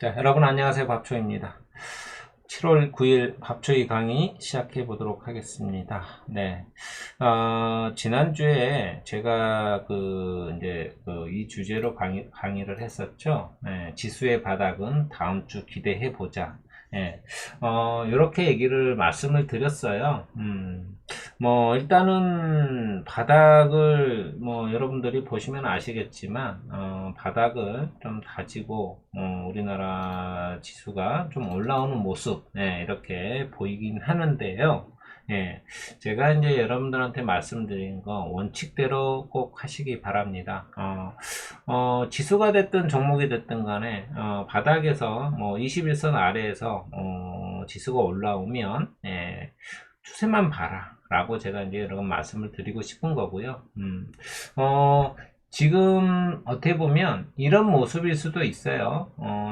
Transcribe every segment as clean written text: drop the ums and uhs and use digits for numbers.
자, 여러분 안녕하세요. 밥초입니다. 7월 9일 밥초이 강의 시작해 보도록 하겠습니다. 네. 지난주에 제가 이 주제로 강의를 했었죠. 네, 지수의 바닥은 다음 주 기대해 보자. 예, 이렇게 얘기를 말씀을 드렸어요. 일단은 바닥을, 여러분들이 보시면 아시겠지만, 바닥을 좀 다지고, 우리나라 지수가 좀 올라오는 모습, 이렇게 보이긴 하는데요. 예, 제가 이제 여러분들한테 말씀드린 거 원칙대로 꼭 하시기 바랍니다. 지수가 됐든 종목이 됐든 간에, 바닥에서 21선 아래에서, 지수가 올라오면, 추세만 봐라. 라고 제가 이제 여러 번 말씀을 드리고 싶은 거고요. 지금 어떻게 보면 이런 모습일 수도 있어요.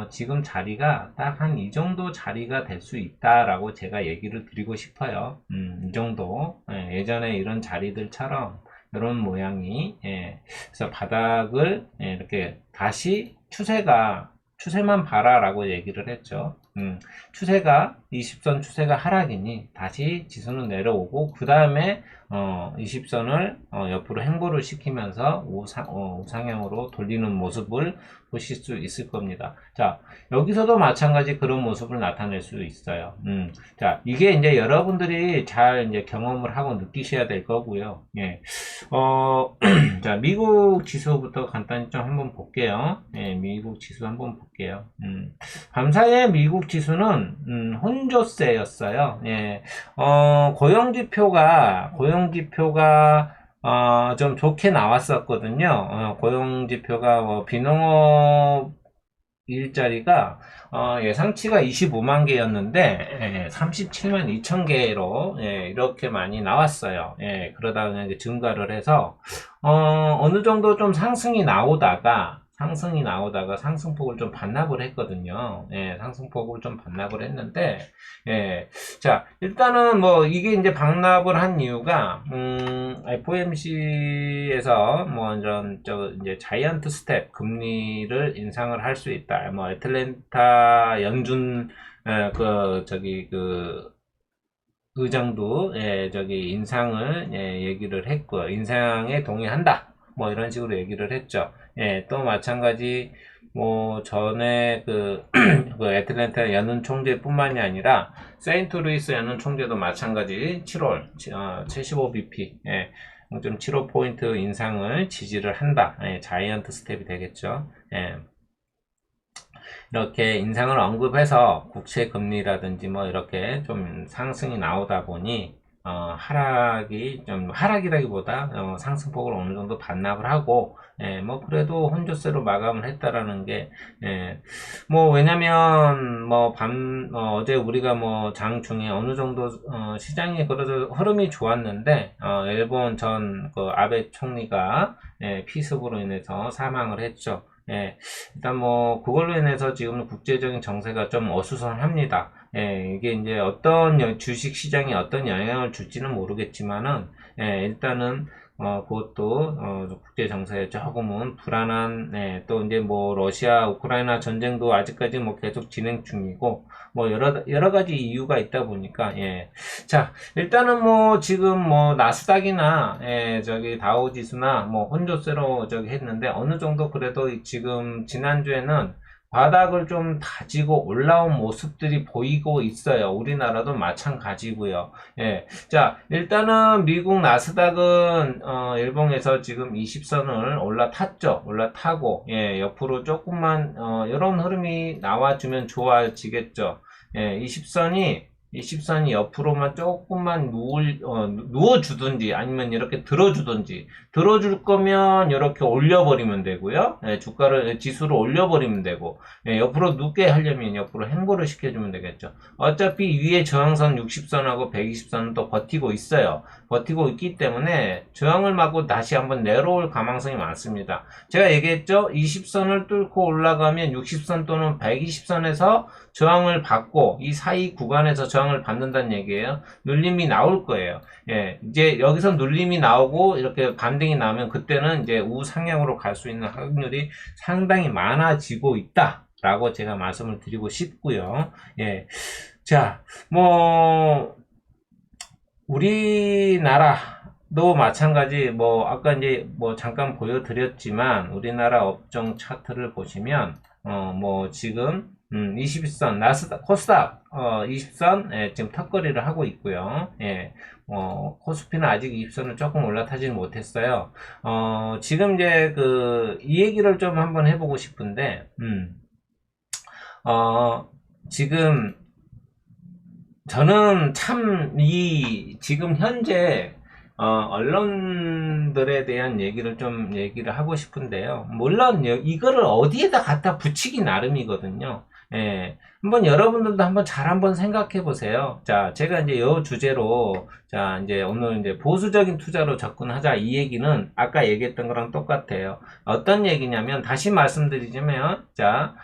지금 자리가 딱 한 이 정도 자리가 될 수 있다라고 제가 얘기를 드리고 싶어요. 이 정도. 예전에 이런 자리들처럼 이런 모양이, 그래서 바닥을, 이렇게 다시 추세만 봐라 라고 얘기를 했죠. 추세가 20선 추세가 하락이니 다시 지수는 내려오고 그 다음에 20선을 옆으로 행보를 시키면서 우상향으로 돌리는 모습을 보실 수 있을 겁니다. 자, 여기서도 마찬가지 그런 모습을 나타낼 수 있어요. 자, 이게 이제 여러분들이 잘 이제 경험을 하고 느끼셔야 될 거고요. 예. 자, 미국 지수부터 간단히 좀 한번 볼게요. 예, 미국 지수 한번 볼게요. 밤사이에 미국 지수는 혼조세였어요. 예. 고용지표가 좀 좋게 나왔었거든요. 고용지표가 비농업 일자리가 예상치가 25만 개였는데 37만 2천 개로 이렇게 많이 나왔어요. 그러다가 이제 증가를 해서 어느 정도 좀 상승이 나오다가 상승폭을 좀 반납을 했거든요. 상승폭을 좀 반납을 했는데, 자, 일단은 이게 이제 반납을 한 이유가, FOMC에서 이제 자이언트 스텝 금리를 인상을 할 수 있다. 애틀랜타 연준, 의장도, 인상을, 얘기를 했고, 인상에 동의한다. 이런 식으로 얘기를 했죠. 또 마찬가지, 전에 그 애틀랜타 연은 총재뿐만이 아니라, 세인트루이스 연은 총재도 마찬가지 7월, 75bp, 0.75포인트 인상을 지지를 한다. 자이언트 스텝이 되겠죠. 이렇게 인상을 언급해서 국채 금리라든지 이렇게 좀 상승이 나오다 보니 하락이라기보다 상승폭을 어느 정도 반납을 하고 그래도 혼조세로 마감을 했다라는 게 왜냐면 어제 우리가 장중에 어느 정도 시장이 그래도 흐름이 좋았는데 일본 전 아베 총리가 피습으로 인해서 사망을 했죠. 일단 그걸로 인해서 지금 국제적인 정세가 좀 어수선합니다. 이게 이제 어떤 주식 시장에 어떤 영향을 줄지는 모르겠지만은, 일단은, 그것도, 국제 정세에 조금은 불안한, 또 이제 러시아, 우크라이나 전쟁도 아직까지 계속 진행 중이고, 여러 가지 이유가 있다 보니까, 자, 일단은 지금 나스닥이나, 다우 지수나, 혼조세로 했는데, 어느 정도 그래도 지금 지난주에는 바닥을 좀 다지고 올라온 모습들이 보이고 있어요. 우리나라도 마찬가지고요. 자, 일단은 미국 나스닥은 일봉에서 지금 20선을 올라타고 옆으로 조금만 이런 흐름이 나와주면 좋아지겠죠. 20선이 옆으로만 조금만 누워주든지 아니면 이렇게 들어줄 거면 이렇게 올려버리면 되고요. 지수를 올려버리면 되고, 옆으로 눕게 하려면 옆으로 행보를 시켜주면 되겠죠. 어차피 위에 저항선 60선하고 120선은 또 버티고 있어요. 버티고 있기 때문에 저항을 맞고 다시 한번 내려올 가능성이 많습니다. 제가 얘기했죠? 20선을 뚫고 올라가면 60선 또는 120선에서 저항을 받고 이 사이 구간에서 저항을 받는다는 얘기예요. 눌림이 나올 거예요. 이제 여기서 눌림이 나오고 이렇게 반등이 나오면 그때는 이제 우상향으로 갈 수 있는 확률이 상당히 많아지고 있다. 라고 제가 말씀을 드리고 싶고요. 예. 자, 뭐, 우리나라도 마찬가지, 뭐, 아까 이제 뭐 잠깐 보여드렸지만, 우리나라 업종 차트를 보시면, 뭐, 지금, 21선, 코스닥, 20선, 예, 지금 턱걸이를 하고 있고요. 예, 코스피는 아직 20선을 조금 올라타지는 못했어요. 지금 이제 이 얘기를 좀 한번 해보고 싶은데, 지금, 저는 참, 지금 현재, 언론들에 대한 얘기를 좀 얘기를 하고 싶은데요. 물론, 이거를 어디에다 갖다 붙이기 나름이거든요. 예. 한번 여러분들도 한번 생각해 보세요. 자, 제가 이제 이 주제로, 자, 이제 오늘 이제 보수적인 투자로 접근하자 이 얘기는 아까 얘기했던 거랑 똑같아요. 어떤 얘기냐면, 다시 말씀드리자면, 자,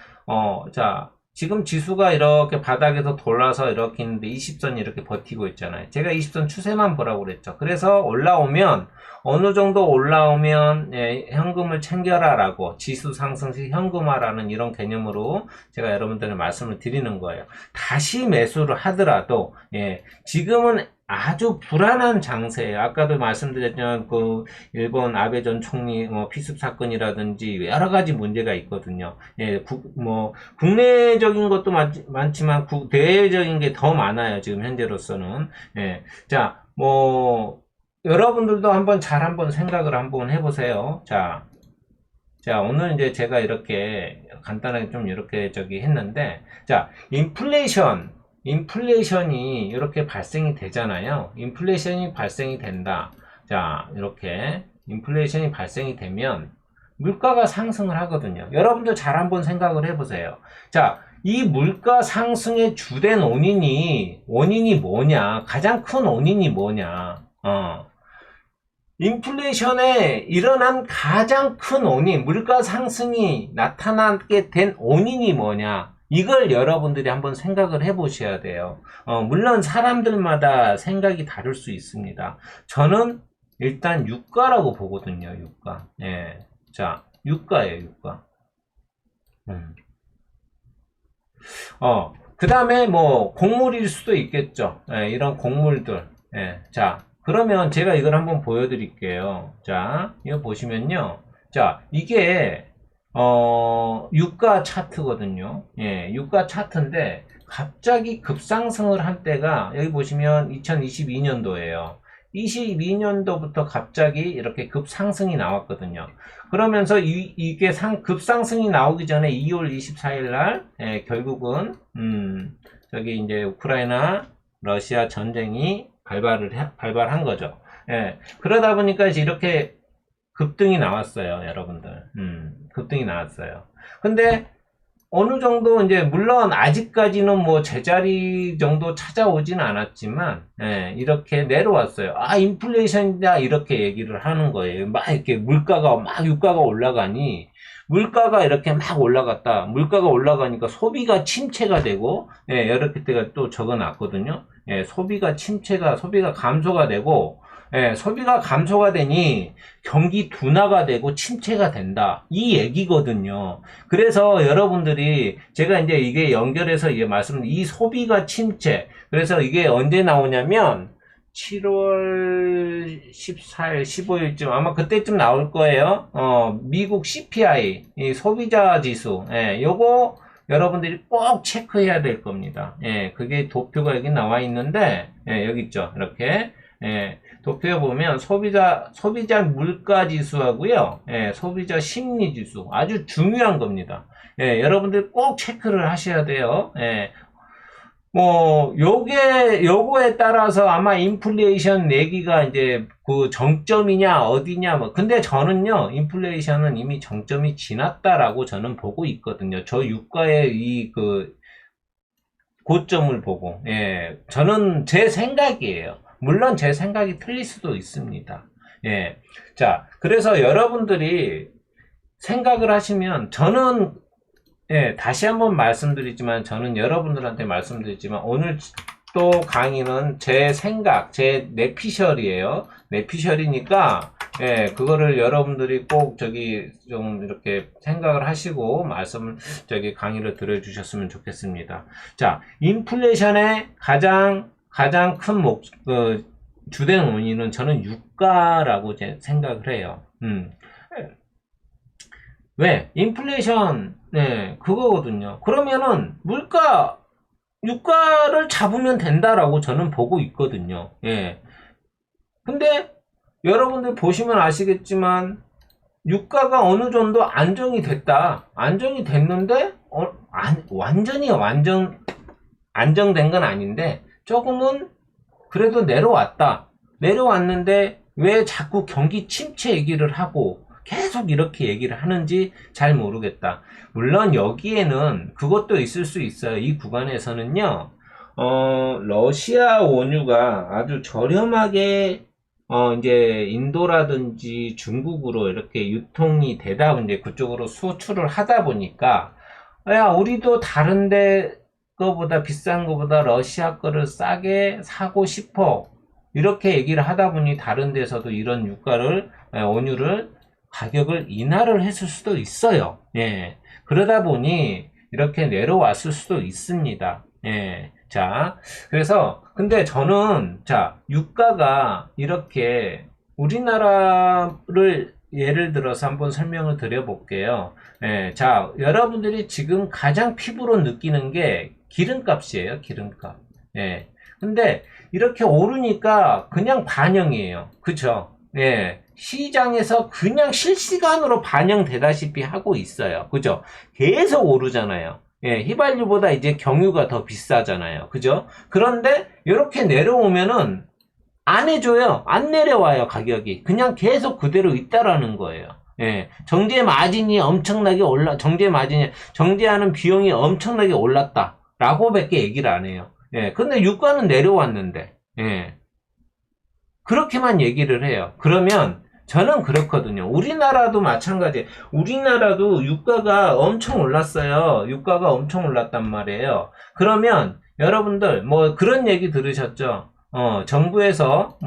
지금 지수가 이렇게 바닥에서 돌아서 이렇게 있는데 20선이 이렇게 버티고 있잖아요. 제가 20선 추세만 보라고 그랬죠. 그래서 올라오면 어느 정도 올라오면 예, 현금을 챙겨라 라고 지수 상승 시 현금화라는 이런 개념으로 제가 여러분들에게 말씀을 드리는 거예요. 다시 매수를 하더라도 예, 지금은 아주 불안한 장세예요. 아까도 말씀드렸지만 일본 아베 전 총리 피습 사건이라든지 여러 가지 문제가 있거든요. 예, 국내적인 것도 많지만 대외적인 게 더 많아요. 지금 현재로서는. 예, 자, 여러분들도 한번 생각을 한번 해보세요. 자, 오늘 이제 제가 이렇게 간단하게 좀 이렇게 했는데, 자, 인플레이션이 이렇게 발생이 되잖아요. 인플레이션이 발생이 된다. 자, 이렇게 인플레이션이 발생이 되면 물가가 상승을 하거든요. 여러분들 잘 한번 생각을 해보세요. 자, 이 물가 상승의 주된 원인이 뭐냐? 가장 큰 원인이 뭐냐? 인플레이션에 일어난 가장 큰 원인, 물가 상승이 나타나게 된 원인이 뭐냐? 이걸 여러분들이 한번 생각을 해 보셔야 돼요. 물론 사람들마다 생각이 다를 수 있습니다. 저는 일단 유가라고 보거든요, 유가. 예. 자, 유가예요, 유가. 그 다음에 곡물일 수도 있겠죠. 예, 이런 곡물들. 예. 자, 그러면 제가 이걸 한번 보여드릴게요. 자, 이거 보시면요. 자, 이게, 유가 차트거든요. 예, 유가 차트인데, 갑자기 급상승을 한 때가, 여기 보시면 2022년도예요. 22년도부터 갑자기 이렇게 급상승이 나왔거든요. 그러면서 이게 급상승이 나오기 전에 2월 24일 날, 예, 결국은, 저기 이제 우크라이나, 러시아 전쟁이 발발한 거죠. 예. 그러다 보니까 이제 이렇게 급등이 나왔어요, 여러분들. 급등이 나왔어요. 근데 어느 정도 이제 물론 아직까지는 제자리 정도 찾아오진 않았지만 예, 이렇게 내려왔어요. 인플레이션이다 이렇게 얘기를 하는 거예요. 막 이렇게 유가가 올라가니 물가가 이렇게 막 올라갔다. 물가가 올라가니까 소비가 침체가 되고 예, 이렇게 때가 또 적어놨거든요. 예, 소비가 감소가 되고 예, 소비가 감소가 되니 경기 둔화가 되고 침체가 된다. 이 얘기거든요. 그래서 여러분들이 제가 이제 이게 연결해서 이 소비가 침체. 그래서 이게 언제 나오냐면 7월 14일, 15일쯤 아마 그때쯤 나올 거예요. 미국 CPI, 이 소비자 지수. 예, 요거 여러분들이 꼭 체크해야 될 겁니다. 예, 그게 도표가 여기 나와 있는데 예, 여기 있죠. 이렇게. 예, 도표에 보면 소비자 물가 지수하고요. 예, 소비자 심리 지수. 아주 중요한 겁니다. 예, 여러분들 꼭 체크를 하셔야 돼요. 예. 요거에 따라서 아마 인플레이션 내기가 이제 그 정점이냐, 어디냐, 근데 저는요, 인플레이션은 이미 정점이 지났다라고 저는 보고 있거든요. 저 유가의 고점을 보고, 예. 저는 제 생각이에요. 물론 제 생각이 틀릴 수도 있습니다. 예. 자, 그래서 여러분들이 생각을 하시면 저는 예, 다시 한번 말씀드리지만 저는 여러분들한테 말씀드리지만 오늘 또 강의는 제 생각, 제 뇌피셜이에요. 뇌피셜이니까 예, 그거를 여러분들이 꼭 저기 좀 이렇게 생각을 하시고 말씀을 저기 강의를 들어주셨으면 좋겠습니다. 자, 인플레이션의 가장 큰 주된 원인은 저는 유가라고 생각을 해요. 왜? 인플레이션, 네, 그거거든요. 그러면은 유가를 잡으면 된다라고 저는 보고 있거든요. 예. 근데 여러분들 보시면 아시겠지만 유가가 어느 정도 안정이 됐다. 안정이 됐는데 완전히 안정된 건 아닌데 조금은 그래도 내려왔다. 내려왔는데 왜 자꾸 경기 침체 얘기를 하고 계속 이렇게 얘기를 하는지 잘 모르겠다. 물론 여기에는 그것도 있을 수 있어요. 이 구간에서는요. 러시아 원유가 아주 저렴하게 이제 인도라든지 중국으로 이렇게 유통이 되다 이제 그쪽으로 수출을 하다 보니까 야, 우리도 다른데 거보다 비싼 거보다 러시아 거를 싸게 사고 싶어. 이렇게 얘기를 하다 보니 다른 데서도 이런 원유를 가격을 인하를 했을 수도 있어요. 예. 그러다 보니 이렇게 내려왔을 수도 있습니다. 예. 자, 그래서 근데 저는 유가가 이렇게 우리나라를 예를 들어서 한번 설명을 드려볼게요. 예, 자, 여러분들이 지금 가장 피부로 느끼는 게 기름값이에요, 기름값. 예. 근데 이렇게 오르니까 그냥 반영이에요. 그쵸? 예. 시장에서 그냥 실시간으로 반영되다시피 하고 있어요. 그죠? 계속 오르잖아요. 예, 휘발유보다 이제 경유가 더 비싸잖아요. 그죠? 그런데 이렇게 내려오면은 안 해줘요. 안 내려와요, 가격이. 그냥 계속 그대로 있다라는 거예요. 예, 정제 마진이 엄청나게 정제하는 비용이 엄청나게 올랐다. 라고 밖에 얘기를 안 해요. 예, 근데 유가는 내려왔는데, 예. 그렇게만 얘기를 해요. 그러면 저는 그렇거든요. 우리나라도 마찬가지. 우리나라도 유가가 엄청 올랐어요. 유가가 엄청 올랐단 말이에요. 그러면 여러분들 뭐 그런 얘기 들으셨죠? 정부에서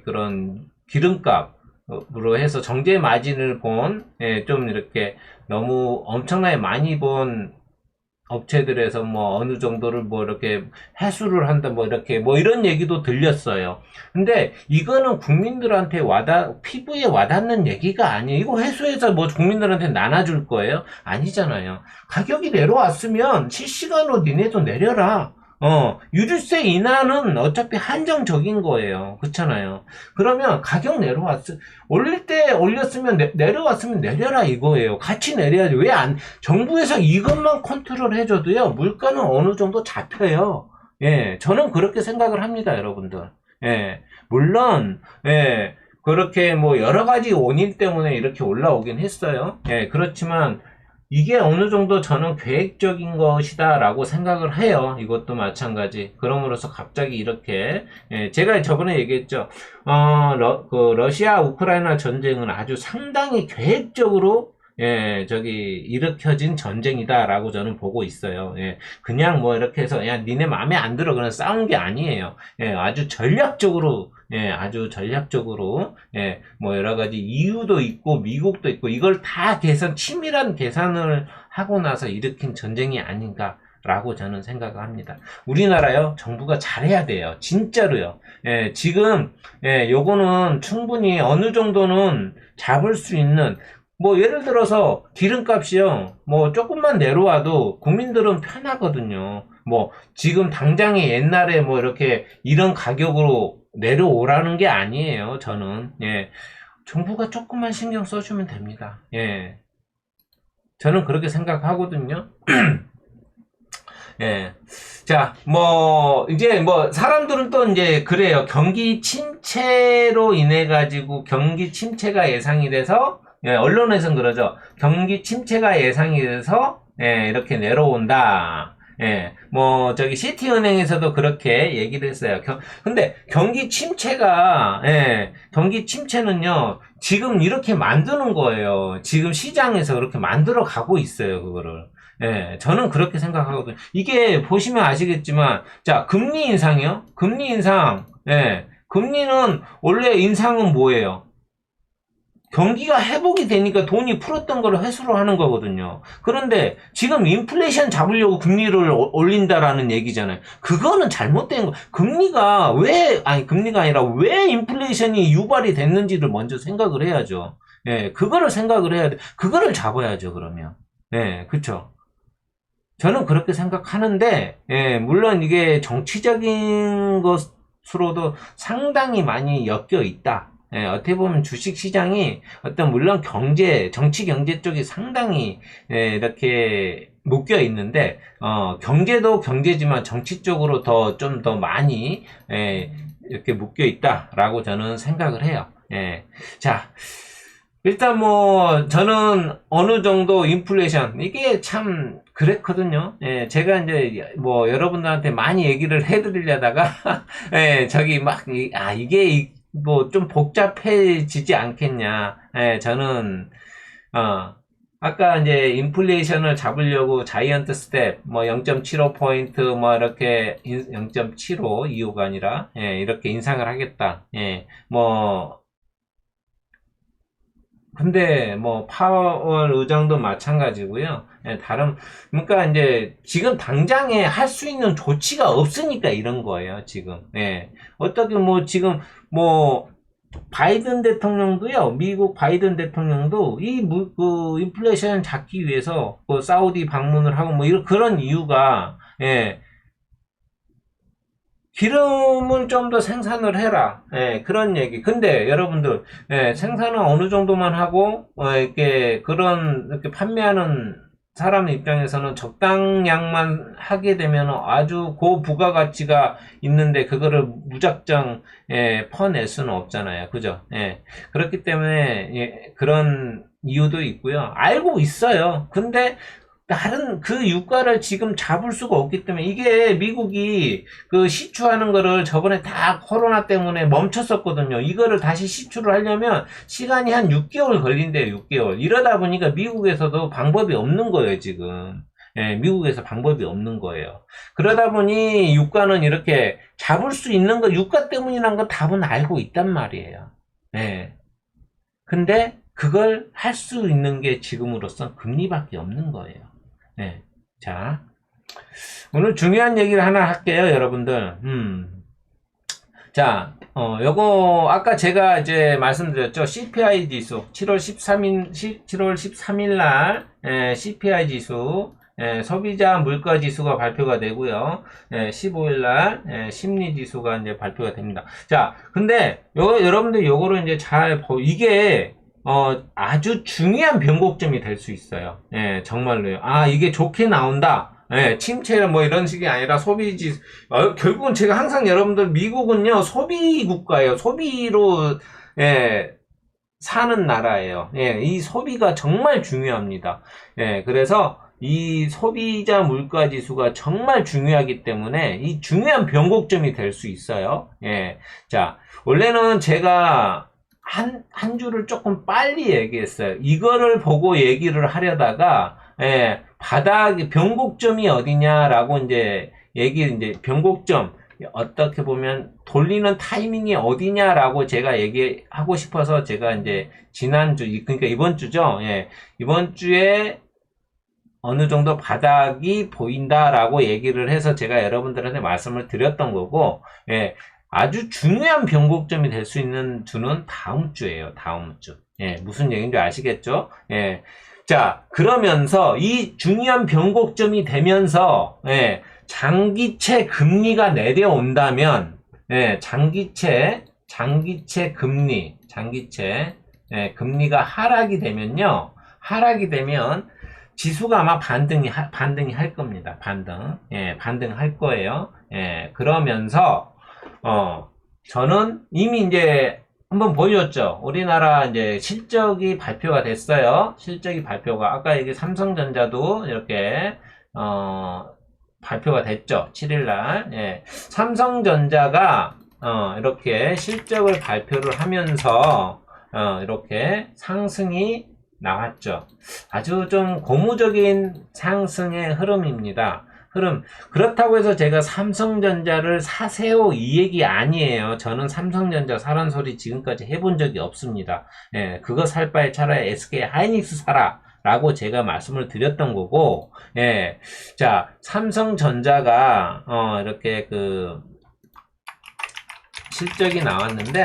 그런 기름값으로 해서 정제 마진을 좀 이렇게 너무 엄청나게 많이 본 업체들에서 뭐 어느 정도를 뭐 이렇게 해수를 한다 뭐 이렇게 뭐 이런 얘기도 들렸어요. 근데 이거는 국민들한테 피부에 와닿는 얘기가 아니에요. 이거 회수해서 뭐 국민들한테 나눠줄 거예요? 아니잖아요. 가격이 내려왔으면 실시간으로 니네도 내려라. 유류세 인하는 어차피 한정적인 거예요. 그렇잖아요. 그러면 가격 올릴 때 올렸으면 내려왔으면 내려라 이거예요. 같이 내려야지. 정부에서 이것만 컨트롤 해줘도요, 물가는 어느 정도 잡혀요. 예, 저는 그렇게 생각을 합니다, 여러분들. 예, 물론, 예, 그렇게 뭐 여러 가지 원인 때문에 이렇게 올라오긴 했어요. 예, 그렇지만, 이게 어느 정도 저는 계획적인 것이다 라고 생각을 해요. 이것도 마찬가지. 그럼으로써 갑자기 이렇게, 예, 제가 저번에 얘기했죠. 러시아 우크라이나 전쟁은 아주 상당히 계획적으로 일으켜진 전쟁이다라고 저는 보고 있어요. 예, 그냥 뭐 이렇게 해서, 야, 니네 마음에 안 들어. 그냥 싸운 게 아니에요. 예, 아주 전략적으로, 뭐 여러 가지 이유도 있고, 미국도 있고, 이걸 다 치밀한 계산을 하고 나서 일으킨 전쟁이 아닌가. 라고 저는 생각을 합니다. 우리나라요, 정부가 잘해야 돼요. 진짜로요. 예, 지금, 요거는 충분히 어느 정도는 잡을 수 있는, 뭐 예를 들어서 기름값이요, 뭐 조금만 내려와도 국민들은 편하거든요. 뭐 지금 당장에 옛날에 뭐 이렇게 이런 가격으로 내려오라는 게 아니에요. 저는 정부가 조금만 신경 써주면 됩니다. 예, 저는 그렇게 생각하거든요. 예. 자, 이제 사람들은 또 이제 그래요. 경기 침체로 인해 가지고 경기 침체가 예상이 돼서, 언론에서는 그러죠. 경기 침체가 예상이 돼서, 이렇게 내려온다. 시티은행에서도 그렇게 얘기를 했어요. 근데 경기 침체는요, 지금 이렇게 만드는 거예요. 지금 시장에서 그렇게 만들어 가고 있어요, 그거를. 저는 그렇게 생각하거든요. 이게 보시면 아시겠지만, 자, 금리 인상이요? 금리 인상 금리는 원래 인상은 뭐예요? 경기가 회복이 되니까 돈이 풀었던 거를 회수를 하는 거거든요. 그런데 지금 인플레이션 잡으려고 금리를 올린다라는 얘기잖아요. 그거는 잘못된 거. 금리가 아니라 왜 인플레이션이 유발이 됐는지를 먼저 생각을 해야죠. 예, 그거를 생각을 해야 돼. 그거를 잡아야죠, 그러면. 예, 그쵸. 저는 그렇게 생각하는데, 예, 물론 이게 정치적인 것으로도 상당히 많이 엮여 있다. 예, 어떻게 보면 주식 시장이 물론 정치 경제 쪽이 상당히, 예, 이렇게 묶여 있는데, 경제도 경제지만 정치 쪽으로 좀 더 많이, 예, 이렇게 묶여 있다라고 저는 생각을 해요. 예. 자, 일단 저는 어느 정도 인플레이션, 이게 참 그랬거든요. 예, 제가 이제 여러분들한테 많이 얘기를 해드리려다가, 예, 이게 좀 복잡해지지 않겠냐. 예, 저는, 아까 이제 인플레이션을 잡으려고 자이언트 스텝, 0.75포인트, 이렇게 0.75 이유가 아니라, 예, 이렇게 인상을 하겠다. 예, 근데 파월 의장도 마찬가지고요. 예, 그러니까 이제 지금 당장에 할 수 있는 조치가 없으니까 이런 거예요, 지금. 예. 어떻게 지금 바이든 대통령도요, 미국 바이든 대통령도 인플레이션 잡기 위해서 사우디 방문을 하고 그런 이유가, 예, 기름을 좀 더 생산을 해라. 예, 그런 얘기. 근데 여러분들, 예, 생산은 어느 정도만 하고, 이렇게 판매하는 사람 입장에서는 적당량만 하게 되면 아주 고부가가치가 있는데, 그거를 무작정, 예, 퍼낼 수는 없잖아요. 그죠? 예. 그렇기 때문에, 예, 그런 이유도 있고요. 알고 있어요. 근데, 다른 그 유가를 지금 잡을 수가 없기 때문에 이게 미국이 그 시추하는 거를 저번에 다 코로나 때문에 멈췄었거든요. 이거를 다시 시추를 하려면 시간이 한 6개월 걸린대요. 6개월. 이러다 보니까 미국에서도 방법이 없는 거예요, 지금. 예, 미국에서 방법이 없는 거예요. 그러다 보니 유가는 이렇게 잡을 수 있는 거, 유가 때문이란 건 답은 알고 있단 말이에요. 예. 근데 그걸 할 수 있는 게 지금으로선 금리밖에 없는 거예요. 네. 자, 오늘 중요한 얘기를 하나 할게요, 여러분들. 자, 요거, 아까 제가 이제 말씀드렸죠. CPI 지수. 7월 13일 날, CPI 지수, 소비자 물가 지수가 발표가 되고요. 15일 날, 심리 지수가 이제 발표가 됩니다. 자, 근데, 여러분들 요거를 이제 이게, 아주 중요한 변곡점이 될 수 있어요. 예, 정말로요. 이게 좋게 나온다. 예, 침체 이런 식이 아니라 소비지, 결국은 제가 항상 여러분들 미국은요, 소비 국가예요. 소비로, 예, 사는 나라예요. 예, 이 소비가 정말 중요합니다. 예, 그래서 이 소비자 물가 지수가 정말 중요하기 때문에 이 중요한 변곡점이 될 수 있어요. 예, 자, 원래는 제가 한 줄을 조금 빨리 얘기했어요. 이거를 보고 얘기를 하려다가, 예, 변곡점이 어디냐라고 이제 변곡점, 어떻게 보면 돌리는 타이밍이 어디냐라고 제가 얘기하고 싶어서 제가 이제 그러니까 이번 주죠. 예, 이번 주에 어느 정도 바닥이 보인다라고 얘기를 해서 제가 여러분들한테 말씀을 드렸던 거고, 예, 아주 중요한 변곡점이 될 수 있는 주는 다음 주예요. 다음 주. 예, 무슨 얘기인지 아시겠죠? 예. 자, 그러면서 이 중요한 변곡점이 되면서, 예, 장기채 금리가 내려온다면, 예, 장기채 금리가 하락이 되면요. 지수가 아마 반등이 할 겁니다. 반등할 거예요. 예, 그러면서, 저는 이미 이제 한번 보여줬죠. 우리나라 이제 실적이 발표가 됐어요. 아까 이게 삼성전자도 이렇게, 발표가 됐죠. 7일날. 예. 삼성전자가, 이렇게 실적을 발표를 하면서, 이렇게 상승이 나왔죠. 아주 좀 고무적인 상승의 흐름입니다. 흐름. 그렇다고 해서 제가 삼성전자를 사세요 이 얘기 아니에요. 저는 삼성전자 사란 소리 지금까지 해본 적이 없습니다. 예, 그거 살 바에 차라리 SK 하이닉스 사라. 라고 제가 말씀을 드렸던 거고, 예. 자, 삼성전자가, 이렇게 실적이 나왔는데,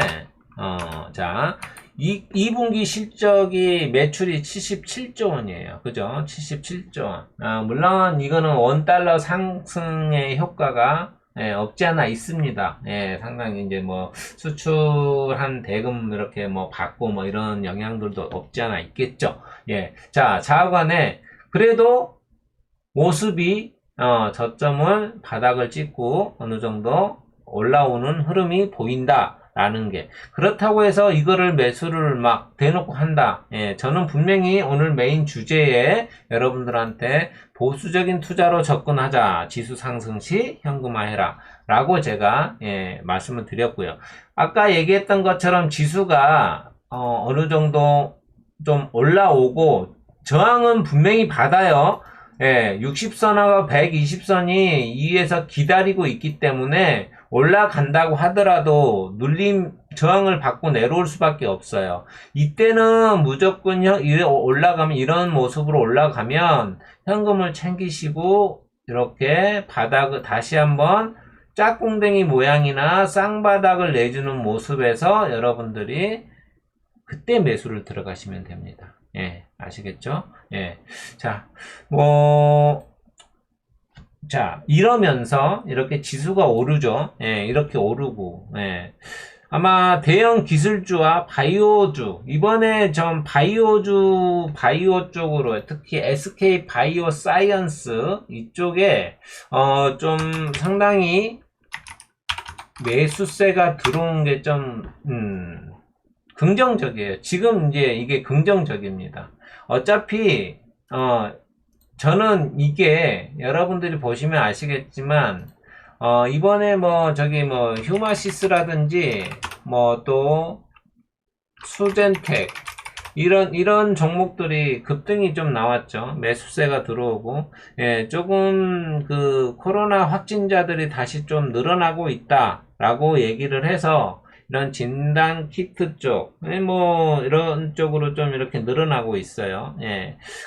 자, 2분기 실적이 매출이 77조 원이에요. 그죠? 77조 원. 물론 이거는 원달러 상승의 효과가 없지 않아 있습니다. 상당히 이제 뭐 수출한 대금 이렇게 뭐 받고 뭐 이런 영향들도 없지 않아 있겠죠. 자, 자하관에 그래도 모습이 저점을 바닥을 찍고 어느 정도 올라오는 흐름이 보인다. 라는 게 그렇다고 해서 이거를 매수를 막 대놓고 한다. 저는 분명히 오늘 메인 주제에 여러분들한테 보수적인 투자로 접근하자. 지수 상승 시 현금화해라. 라고 제가 말씀을 드렸고요. 아까 얘기했던 것처럼 지수가 어느 정도 좀 올라오고 저항은 분명히 받아요. 60선하고 120선이 위에서 기다리고 있기 때문에 올라간다고 하더라도 눌림 저항을 받고 내려올 수밖에 없어요. 이때는 무조건 올라가면 이런 모습으로 올라가면 현금을 챙기시고 이렇게 바닥을 다시 한번 짝꿍댕이 모양이나 쌍바닥을 내주는 모습에서 여러분들이 그때 매수를 들어가시면 됩니다. 아시겠죠? 자, 이러면서 이렇게 지수가 오르죠. 이렇게 오르고, 아마 대형 기술주와 바이오주, 이번에 좀 바이오 쪽으로, 특히 SK 바이오 사이언스 이쪽에, 좀 상당히 매수세가 들어온 게 좀, 긍정적이에요. 지금 이제 이게 긍정적입니다. 어차피, 저는 이게 여러분들이 보시면 아시겠지만 이번에 휴마시스라든지 또 수젠텍 이런 종목들이 급등이 좀 나왔죠. 매수세가 들어오고 조금 코로나 확진자들이 다시 좀 늘어나고 있다라고 얘기를 해서 이런 진단 키트 쪽, 이런 쪽으로 좀 이렇게 늘어나고 있어요.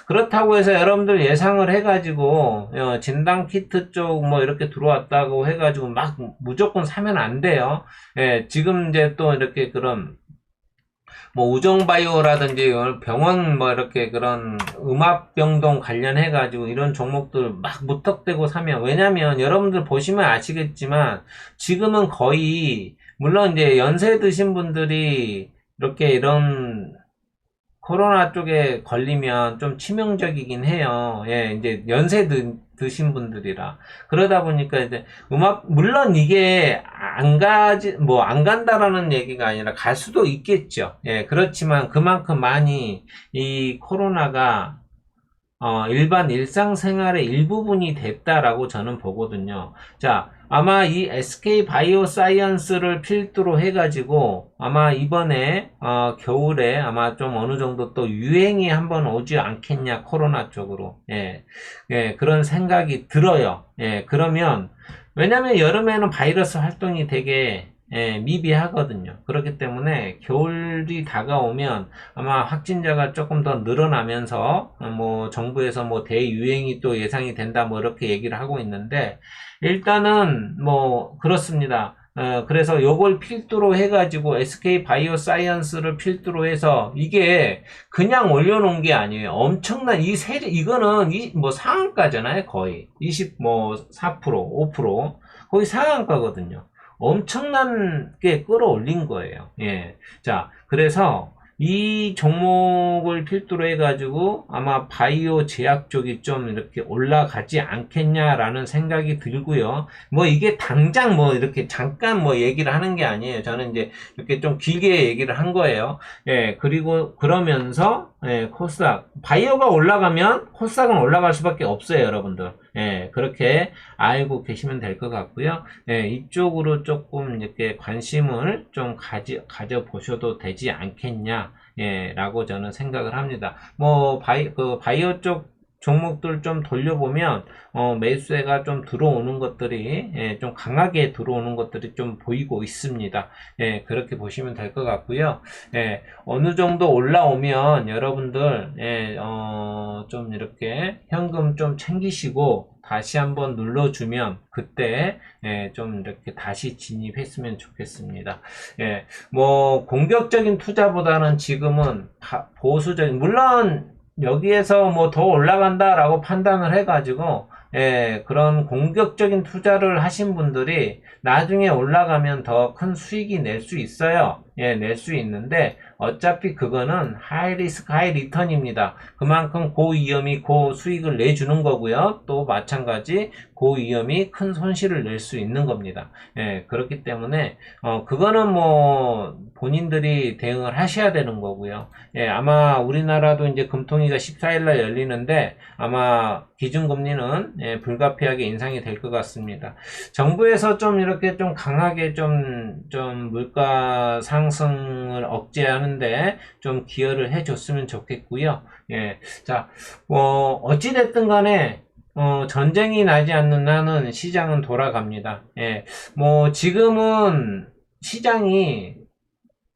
그렇다고 해서 여러분들 예상을 해가지고, 진단 키트 쪽 이렇게 들어왔다고 해가지고 막 무조건 사면 안 돼요. 지금 이제 또 이렇게 그런, 우정바이오라든지 병원 이렇게 그런 음압병동 관련해가지고 이런 종목들 막 무턱대고 사면, 왜냐면 여러분들 보시면 아시겠지만, 지금은 거의, 물론 이제 연세 드신 분들이 이렇게 이런 코로나 쪽에 걸리면 좀 치명적이긴 해요. 이제 연세 드신 분들이라. 그러다 보니까 이제 물론 이게 안 간다라는 얘기가 아니라 갈 수도 있겠죠. 그렇지만 그만큼 많이 이 코로나가 일반 일상생활의 일부분이 됐다라고 저는 보거든요. 자, 아마 이 SK 바이오사이언스를 필두로 해가지고 아마 이번에 겨울에 아마 좀 어느 정도 또 유행이 한번 오지 않겠냐, 코로나 쪽으로. 그런 생각이 들어요. 그러면 왜냐면 여름에는 바이러스 활동이 되게 미비하거든요. 그렇기 때문에 겨울이 다가오면 아마 확진자가 조금 더 늘어나면서 정부에서 대유행이 또 예상이 된다 이렇게 얘기를 하고 있는데 일단은 그렇습니다. 그래서 요걸 필두로 해가지고 SK 바이오사이언스를 필두로 해서 이게 그냥 올려놓은 게 아니에요. 엄청난 이거는 상한가잖아요. 거의 4%, 5% 거의 상한가거든요. 엄청나게 끌어올린 거예요. 자, 그래서 이 종목을 필두로 해가지고 아마 바이오 제약 쪽이 좀 이렇게 올라가지 않겠냐라는 생각이 들고요. 이게 당장 이렇게 잠깐 얘기를 하는 게 아니에요. 저는 이제 이렇게 좀 길게 얘기를 한 거예요. 그리고 그러면서 코스닥 바이오가 올라가면 코스닥은 올라갈 수밖에 없어요, 여러분들. 그렇게 알고 계시면 될 것 같고요. 이쪽으로 조금 이렇게 관심을 좀 가져보셔도 되지 않겠냐, 라고 저는 생각을 합니다. 바이오 쪽 종목들 좀 돌려보면 매수세가 좀 들어오는 것들이 좀 강하게 들어오는 것들이 좀 보이고 있습니다. 그렇게 보시면 될 것 같고요. 어느 정도 올라오면 여러분들 좀 이렇게 현금 좀 챙기시고 다시 한번 눌러주면 그때 좀 이렇게 다시 진입했으면 좋겠습니다. 뭐 공격적인 투자보다는 지금은 보수적인, 물론 여기에서 뭐 더 올라간다라고 판단을 해가지고 그런 공격적인 투자를 하신 분들이 나중에 올라가면 더 큰 수익이 낼 수 있어요. 낼 수 있는데 어차피 그거는 하이 리스크 하이 리턴입니다. 그만큼 고위험이 고수익을 내주는 거고요. 또 마찬가지 고위험이 큰 손실을 낼 수 있는 겁니다. 그렇기 때문에 그거는 뭐 본인들이 대응을 하셔야 되는 거고요. 아마 우리나라도 이제 금통위가 14일날 열리는데 아마 기준금리는 불가피하게 인상이 될 것 같습니다. 정부에서 좀 이렇게 좀 강하게 좀 물가 상승을 억제하는데 좀 기여를 해줬으면 좋겠고요. 자, 어찌됐든 간에 전쟁이 나지 않는 한은 시장은 돌아갑니다. 뭐 지금은 시장이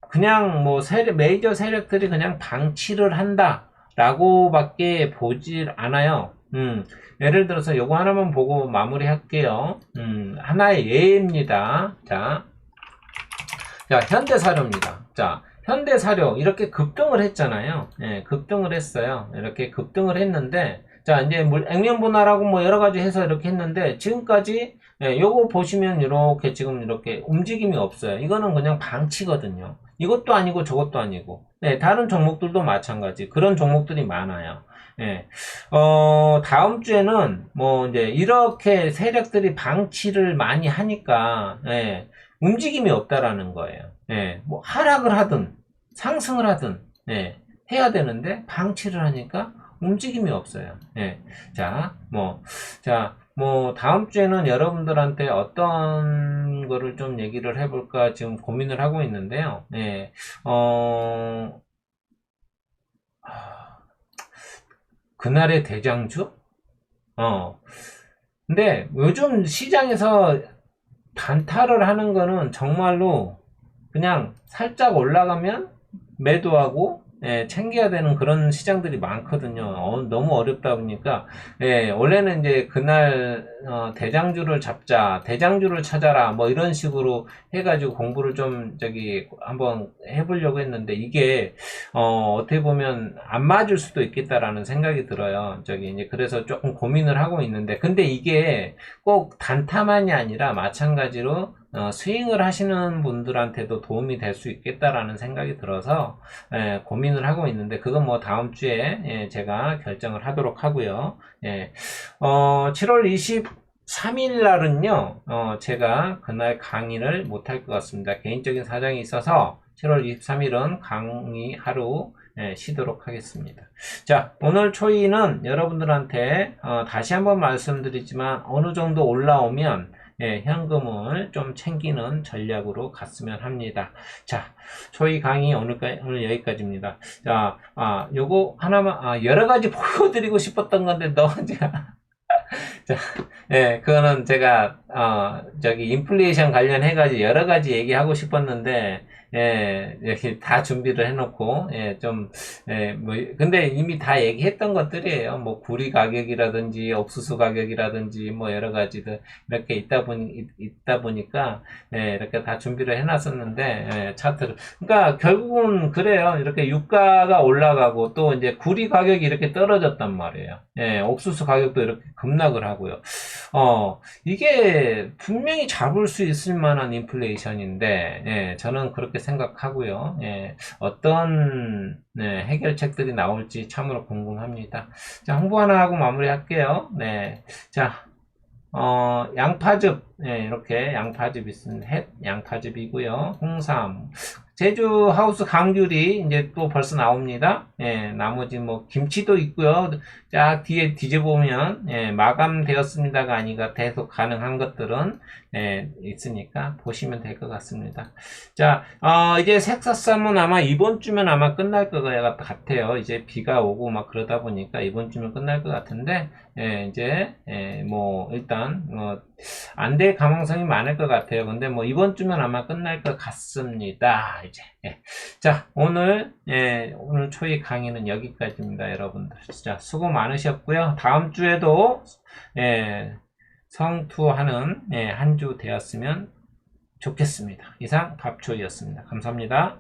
그냥 뭐 메이저 세력들이 그냥 방치를 한다라고 밖에 보질 않아요. 예를 들어서 요거 하나만 보고 마무리 할게요. 하나의 예입니다. 자, 현대사료입니다. 자, 현대사료 이렇게 급등을 했잖아요. 급등을 했어요. 이렇게 급등을 했는데, 자, 이제 액면 분할하고 뭐 여러 가지 해서 이렇게 했는데, 지금까지 요거 보시면 이렇게 지금 이렇게 움직임이 없어요. 이거는 그냥 방치거든요. 이것도 아니고 저것도 아니고. 다른 종목들도 마찬가지. 그런 종목들이 많아요. 다음 주에는 뭐 이제 이렇게 세력들이 방치를 많이 하니까, 움직임이 없다라는 거예요. 뭐 하락을 하든 상승을 하든 해야 되는데 방치를 하니까 움직임이 없어요. 뭐 다음 주에는 여러분들한테 어떤 거를 좀 얘기를 해볼까 지금 고민을 하고 있는데요. 그날의 대장주? 근데 요즘 시장에서 단타를 하는 거는 정말로 그냥 살짝 올라가면 매도하고 챙겨야 되는 그런 시장들이 많거든요. 너무 어렵다 보니까 원래는 이제 그날 대장주를 잡자, 대장주를 찾아라 뭐 이런 식으로 해가지고 공부를 좀 한번 해보려고 했는데 이게 어떻게 보면 안 맞을 수도 있겠다라는 생각이 들어요. 이제 그래서 조금 고민을 하고 있는데 근데 이게 꼭 단타만이 아니라 마찬가지로 스윙을 하시는 분들한테도 도움이 될 수 있겠다라는 생각이 들어서 고민을 하고 있는데 그건 뭐 다음 주에 제가 결정을 하도록 하고요. 7월 23일 날은요 제가 그날 강의를 못할 것 같습니다. 개인적인 사정이 있어서 7월 23일은 강의 하루 쉬도록 하겠습니다. 자, 오늘 초이는 여러분들한테 다시 한번 말씀드리지만 어느 정도 올라오면 현금을 좀 챙기는 전략으로 갔으면 합니다. 자, 초이 강의 오늘 여기까지입니다. 자, 요거 하나만, 여러 가지 보여드리고 싶었던 건데, 자, 그거는 제가, 인플레이션 관련해가지고 여러 가지 얘기하고 싶었는데, 이렇게 다 준비를 해놓고, 근데 이미 다 얘기했던 것들이에요. 뭐, 구리 가격이라든지, 옥수수 가격이라든지, 뭐, 여러 가지들, 이렇게 있다 보니까, 이렇게 다 준비를 해놨었는데, 차트를. 그러니까, 결국은 그래요. 이렇게 유가가 올라가고, 또 이제 구리 가격이 이렇게 떨어졌단 말이에요. 옥수수 가격도 이렇게 급락을 하고요. 이게 분명히 잡을 수 있을 만한 인플레이션인데, 저는 그렇게 생각하고요. 어떤 해결책들이 나올지 참으로 궁금합니다. 자, 홍보 하나 하고 마무리할게요. 자, 양파즙, 이렇게 양파즙 있습니다. 햇 양파즙이고요. 홍삼. 제주 하우스 감귤이 이제 또 벌써 나옵니다. 예, 나머지 뭐 김치도 있고요. 쫙 뒤에 뒤져보면 예, 마감되었습니다가 아니라 계속 가능한 것들은 예, 있으니까 보시면 될 것 같습니다. 자, 이제 색사쌈은 아마 이번 주면 아마 끝날 것 같아요. 이제 비가 오고 막 그러다 보니까 이번 주면 끝날 것 같은데 예, 이제 뭐 일단 안 될 가능성이 많을 것 같아요. 근데 뭐 이번 주면 아마 끝날 것 같습니다. 이제 자, 오늘 초이 강의는 여기까지입니다, 여러분들. 진짜 수고 많으셨고요. 다음 주에도 성투하는 한 주 되었으면 좋겠습니다. 이상 밥초이였습니다. 감사합니다.